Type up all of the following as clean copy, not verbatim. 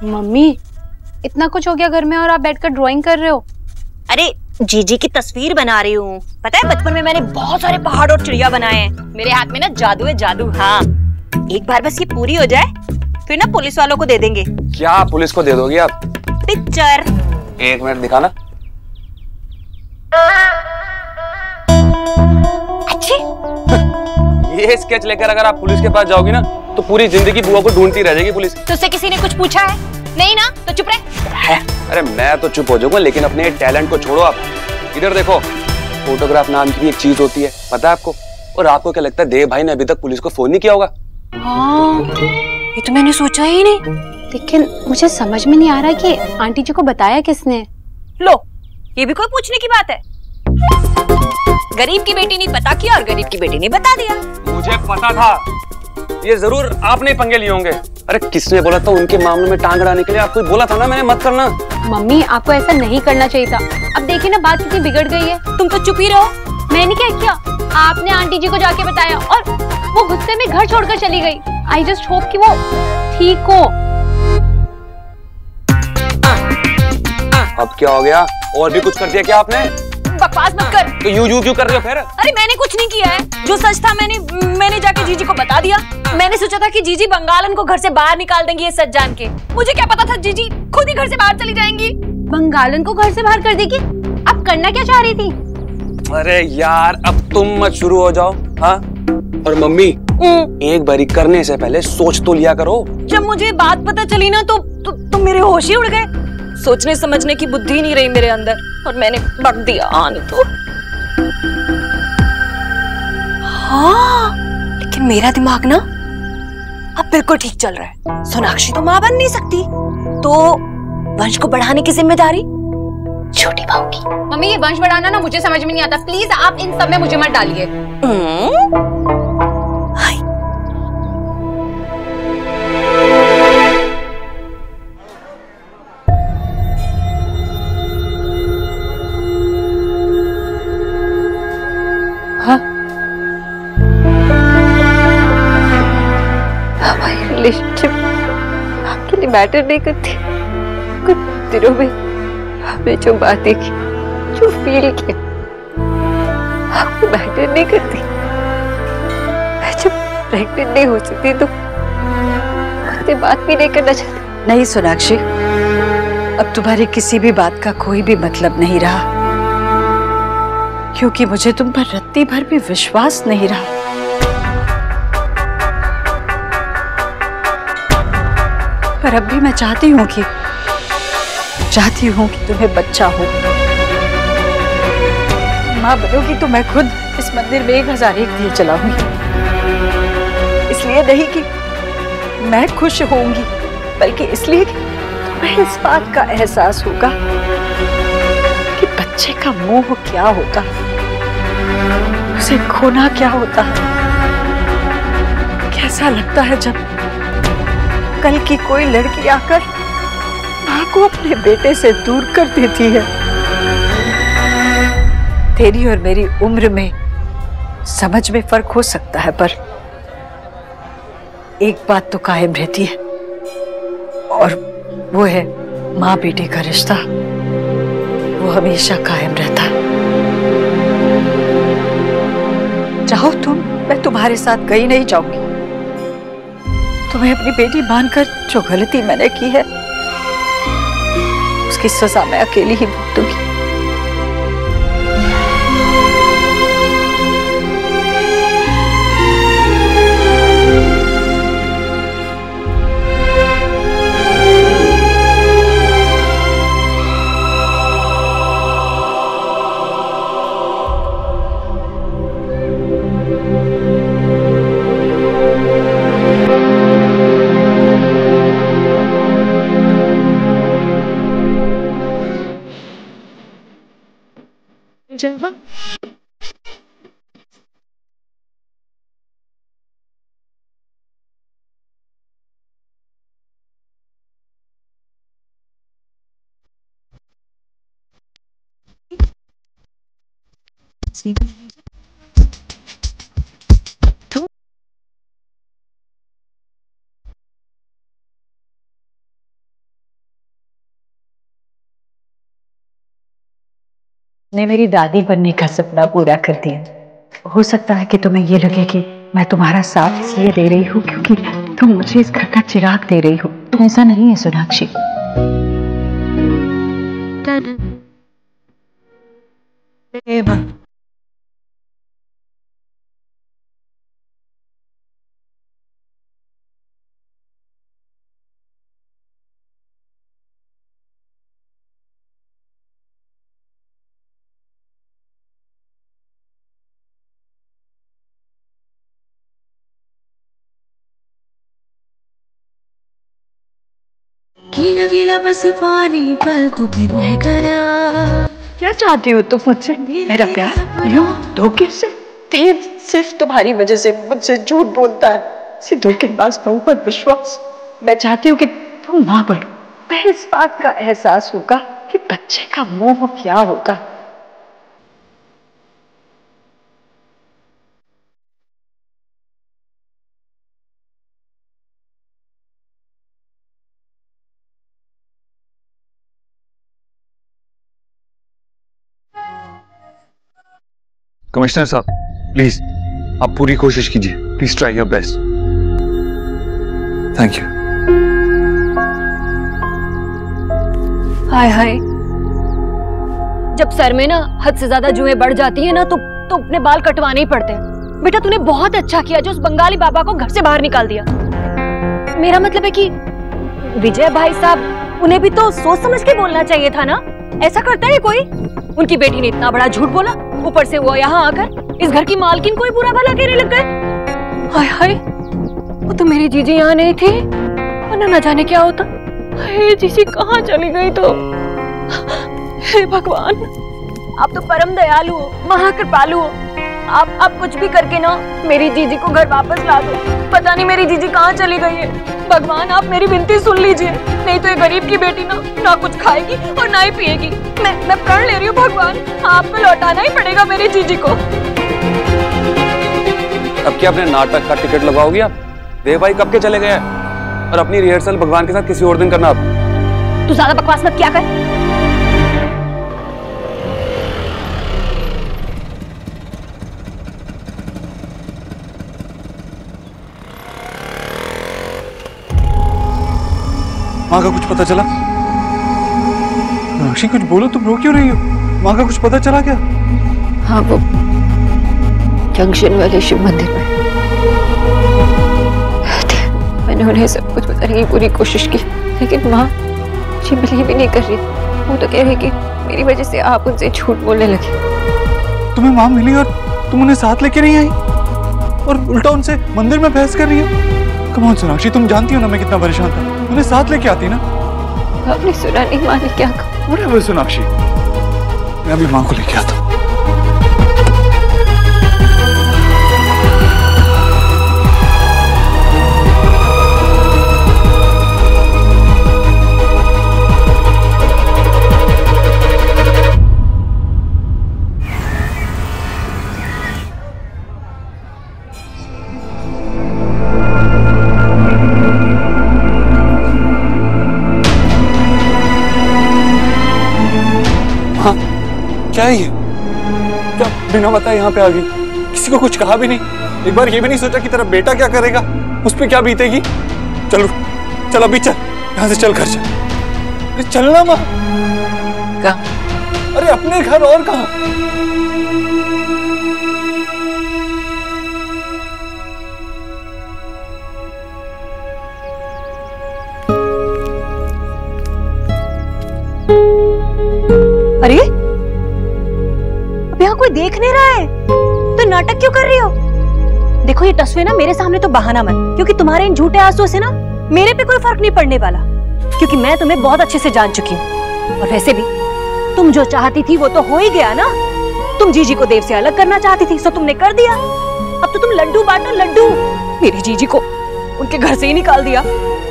Mummy, इतना कुछ हो गया घर में और आप बैठकर ड्राइंग कर रहे हो? अरे जीजी की तस्वीर बना रही हूँ। पता है बचपन में मैंने बहुत सारे पहाड़ और चिड़िया बनाए हैं। मेरे हाथ में ना जादू है, जादू। हाँ, एक बार बस ये पूरी हो जाए फिर ना पुलिस वालों को दे देंगे। क्या पुलिस को दे दोगी आप? पिक्चर। एक मिनट दिखाना। अच्छी। ये स्केच लेकर अगर आप पुलिस के पास जाओगी ना तो पूरी जिंदगी बुआ को ढूंढती रह जाएगी पुलिस। तुझसे किसी ने कुछ पूछा है? नहीं ना, तो चुप रहे। अरे मैं तो चुप हो जाऊंगा, लेकिन अपने टैलेंट को छोड़ो आप। इधर देखो, फोटोग्राफ नाम की भी एक चीज होती है, पता है आपको? और आपको क्या लगता है देव भाई ने अभी तक पुलिस को फोन नहीं किया होगा? हाँ, ये तो मैंने सोचा ही नहीं। लेकिन मुझे समझ में नहीं आ रहा कि आंटी जी को बताया किसने। लो, ये भी कोई पूछने की बात है? गरीब की बेटी ने पता किया और गरीब की बेटी ने बता दिया। मुझे पता था, ये जरूर आपने पंगे लिए होंगे। अरे किसने बोला था उनके मामलों में टांग अड़ाने के लिए? आपको बोला था ना मैंने मत करना। मम्मी, आपको ऐसा नहीं करना चाहिए था। अब देखिए ना बात कितनी बिगड़ गई है। तुम तो चुप ही रहो। मैंने क्या किया? आपने आंटी जी को जाके बताया और वो गुस्से में घर छोड़कर चली गई। आई जस्ट होप कि वो ठीक हो। अब क्या हो गया? और भी कुछ कर दिया क्या आपने? बकवास मत कर। तो यू क्यों कर रहे हो फिर? अरे मैंने कुछ नहीं किया है। जो सच था मैंने जाके जीजी को बता दिया। मैंने सोचा था कि जीजी बंगालन को घर से बाहर निकाल देंगी ये सच जान के। मुझे क्या पता था जीजी खुद ही घर से बाहर चली जाएंगी। बंगालन को घर से बाहर कर देगी? अब करना क्या चाह रही थी? अरे यार अब तुम मत शुरू हो जाओ। हाँ, और मम्मी एक बारी करने से पहले सोच तो लिया करो। जब मुझे बात पता चली ना तो मेरे होश ही उड़ गए। सोचने समझने की बुद्धि नहीं रही मेरे अंदर और मैंने बक दिया। नहीं तो हाँ, लेकिन मेरा दिमाग ना अब बिल्कुल ठीक चल रहा है। सोनाक्षी तो मां बन नहीं सकती, तो वंश को बढ़ाने की जिम्मेदारी छोटी बहू की। मम्मी, ये वंश बढ़ाना ना मुझे समझ में नहीं आता। प्लीज आप इन सब में मुझे मत डालिए। हाँ, हमारी रिलेशनशिप आपके लिए मैटर नहीं करती। कुछ दिनों में हमें जो बातें की, जो फील किया, आपको मैटर नहीं करती। मैं जब प्रेग्नेंट नहीं हो सकती तो मुझसे बात भी नहीं करना चाहती। नहीं सोनाक्षी, अब तुम्हारी किसी भी बात का कोई भी मतलब नहीं रहा, क्योंकि मुझे तुम पर रत्ती भर भी विश्वास नहीं रहा। पर अब भी मैं चाहती हूँ कि तुम्हें बच्चा हो। माँ बनोगी तो मैं खुद इस मंदिर में 1001 दिए जलाऊंगी। इसलिए नहीं कि मैं खुश होऊंगी, बल्कि इसलिए कि तुम्हें इस बात का एहसास होगा कि बच्चे का मोह क्या होता, उसे खोना क्या होता, कैसा लगता है जब कल की कोई लड़की आकर माँ को अपने बेटे से दूर कर देती है। तेरी और मेरी उम्र में समझ में फर्क हो सकता है, पर एक बात तो कायम रहती है और वो है माँ बेटे का रिश्ता। वो हमेशा कायम रहता है। चाहो तुम, मैं तुम्हारे साथ कहीं नहीं जाऊंगी। तुम्हें अपनी बेटी मानकर जो गलती मैंने की है उसकी सजा मैं अकेली ही भुगतूंगी। जब ने मेरी दादी बनने का सपना पूरा कर दिया। हो सकता है कि तुम्हें ये लगे कि मैं तुम्हारा साथ इसलिए दे रही हूँ क्योंकि तुम मुझे इस घर का चिराग दे रही हो। तो ऐसा नहीं है सोनाक्षी। गीला गीला बस पानी पलकों पे बह गया। क्या चाहती हो तुम मुझसे? मेरा प्यार यूं धोखे से? तीर सिर्फ तुम्हारी वजह से मुझसे झूठ बोलता है। इसी धोखेबाज बहू पर विश्वास। मैं चाहती हूँ कि तुम मां बनो। मैं इस बात का एहसास होगा कि बच्चे का मोह क्या होगा। कमिश्नर साहब प्लीज आप पूरी कोशिश कीजिए। Please try your best. Thank you. Hi hi, जब सर में ना हद से ज्यादा जुएं बढ़ जाती है ना तो अपने बाल कटवाने ही पड़ते हैं। बेटा तूने बहुत अच्छा किया जो उस बंगाली बाबा को घर से बाहर निकाल दिया। मेरा मतलब है कि विजय भाई साहब उन्हें भी तो सोच समझ के बोलना चाहिए था ना। ऐसा करता है कोई? उनकी बेटी ने इतना बड़ा झूठ बोला, ऊपर से वो यहाँ आकर इस घर की मालकिन को ही बुरा भला कहने लग गए। हाय हाय, वो तो मेरी जीजी यहाँ नहीं थी, वरना न जाने क्या होता। हाय जीजी कहाँ चली गई तो? हे भगवान, आप तो परम दयालु हो, महाकृपालु हो। आप कुछ भी करके ना मेरी जीजी को घर वापस ला दो। पता नहीं मेरी जीजी कहाँ चली गई है। भगवान आप मेरी विनती सुन लीजिए, नहीं तो ये गरीब की बेटी ना कुछ खाएगी और ना ही पिएगी। मैं प्रण ले रही हूँ भगवान, आपको लौटाना ही पड़ेगा मेरी जीजी को। अब क्या अपने नाटक का टिकट लगाओगी आप? देव भाई कब के चले गए और अपनी रिहर्सल भगवान के साथ किसी और दिन करना। आप तू ज्यादा बकवास मत क्या कर। माँ का कुछ पता चला? मीनाक्षी कुछ बोलो, तुम रो क्यों रही हो? माँ का कुछ पता चला क्या? हाँ, वो जंक्शन वाले शिव मंदिर में मैंने उन्हें सब कुछ बताने की पूरी कोशिश की, लेकिन माँ मुझे बिलीव भी नहीं कर रही। वो तो कह रही कि मेरी वजह से आप उनसे झूठ बोलने लगे। तुम्हें माँ मिली और तुम उन्हें साथ लेके नहीं आई और उल्टा उनसे मंदिर में बहस कर रही हो। कम ऑन सोनाक्षी, तुम जानती हो ना मैं कितना परेशान था। उन्हें साथ लेके आती ना। आपने सुना नहीं माँ ने क्या कहा? अरे सोनाक्षी, मैं अभी माँ को लेके आता हूँ। क्या है ये? क्या बिना बताए यहाँ पे आ गई? किसी को कुछ कहा भी नहीं? एक बार ये भी नहीं सोचा कि तेरा बेटा क्या करेगा, उस पे क्या बीतेगी? चलो चल अभी चल, यहाँ से चल घर चल। अरे चलना माँ। कहाँ? अरे अपने घर, और कहाँ? अरे अब यहाँ कोई देख नहीं रहा है तो नाटक क्यों कर रही हो? देखो ये तस्वीर ना मेरे सामने तो बहाना मत, क्योंकि तुम्हारे इन झूठे आंसुओं से ना मेरे पे कोई फर्क नहीं पड़ने वाला, क्योंकि मैं तुम्हें बहुत अच्छे से जान चुकी हूँ। और वैसे भी तुम जो चाहती थी वो तो हो ही गया ना। तुम जीजी को देव से अलग करना चाहती थी, सो तुमने कर दिया। अब तो तुम लड्डू बांटो लड्डू। मेरी जीजी को उनके घर से ही निकाल दिया।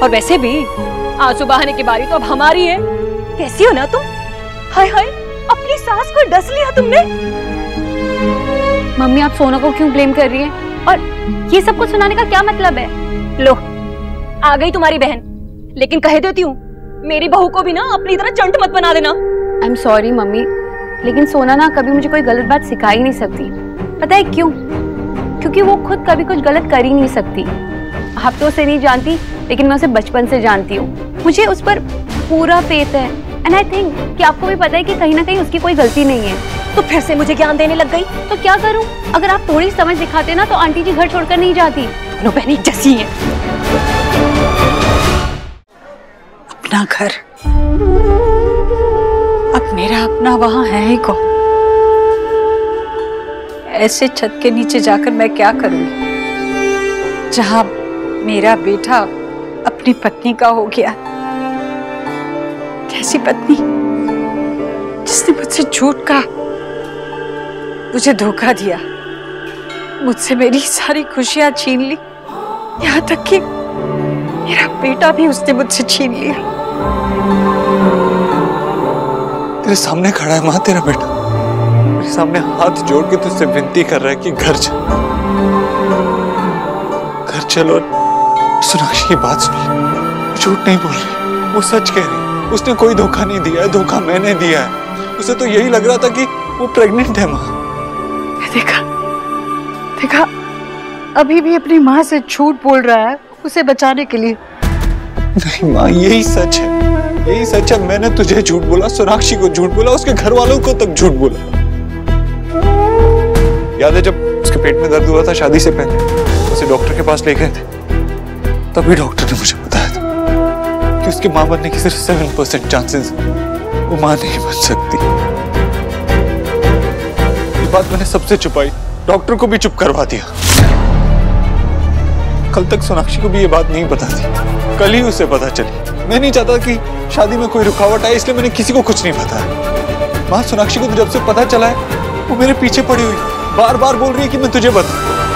और वैसे भी आंसू बहाने की बारी तो अब हमारी है। कैसी हो ना तुम? हाय हाय, अपनी सास को डस लिया तुमने। मम्मी आप सोना को क्यों ब्लेम कर रही हैं? और ये सब कुछ सुनाने का क्या मतलब है? लो आ गई तुम्हारी बहन, लेकिन कह देती हूँ मेरी बहू को भी ना अपनी तरह चंट मत बना देना। आई एम सॉरी मम्मी, लेकिन सोना ना कभी मुझे कोई गलत बात सिखा ही नहीं सकती। पता है क्यों? क्योंकि वो खुद कभी कुछ गलत कर ही नहीं सकती। आप तो उसे नहीं जानती, लेकिन मैं उसे बचपन से जानती हूँ। मुझे उस पर पूरा फेथ है। एंड आई थिंक कि आपको भी पता है कि कहीं ना कहीं उसकी कोई गलती नहीं है। तो फिर से मुझे ज्ञान देने लग गई। तो क्या करूं? अगर आप थोड़ी समझ दिखाते ना तो आंटी जी घर छोड़कर नहीं जाती। दोनों बहनी जैसी हैं। अपना घर, अब मेरा अपना वहां है ही कौन? ऐसे छत के नीचे जाकर मैं क्या करूंगी जहां मेरा बेटा अपनी पत्नी का हो गया? कैसी पत्नी जिसने मुझसे झूठ कहा, मुझे धोखा दिया, मुझसे मेरी सारी खुशियां छीन ली, यहाँ तक कि मेरा बेटा भी उसने मुझसे छीन लिया। तेरे सामने खड़ा है माँ तेरा बेटा, मेरे सामने हाथ जोड़ के तुझसे विनती कर रहा है कि घर चल, घर चलो। सोनाक्षी की बात सुन ले, झूठ नहीं बोल रही, वो सच कह रही है। उसने कोई धोखा नहीं दिया है, धोखा मैंने दिया है। उसे तो यही लग रहा था कि वो प्रेग्नेंट है माँ। देखा, अभी भी अपनी माँ से झूठ बोल रहा है उसे बचाने के लिए। नहीं माँ, यही सच है, यही सच है। मैंने तुझे झूठ बोला, सोनाक्षी को झूठ बोला, उसके घर वालों को तक झूठ बोला। याद है जब उसके पेट में दर्द हुआ था शादी से पहले, उसे डॉक्टर के पास ले गए थे, तभी डॉक्टर ने मुझे बताया था कि उसकी मां बनने की सिर्फ 7% चांसेस, वो मां नहीं बन सकती। ये बात मैंने सबसे छुपाई, डॉक्टर को भी चुप करवा दिया। कल तक सोनाक्षी को भी ये बात नहीं पता थी, कल ही उसे पता चली। मैं नहीं चाहता कि शादी में कोई रुकावट आए, इसलिए मैंने किसी को कुछ नहीं बताया। मां, सोनाक्षी को तो जब से पता चला है वो मेरे पीछे पड़ी हुई, बार बार बोल रही है कि मैं तुझे बता।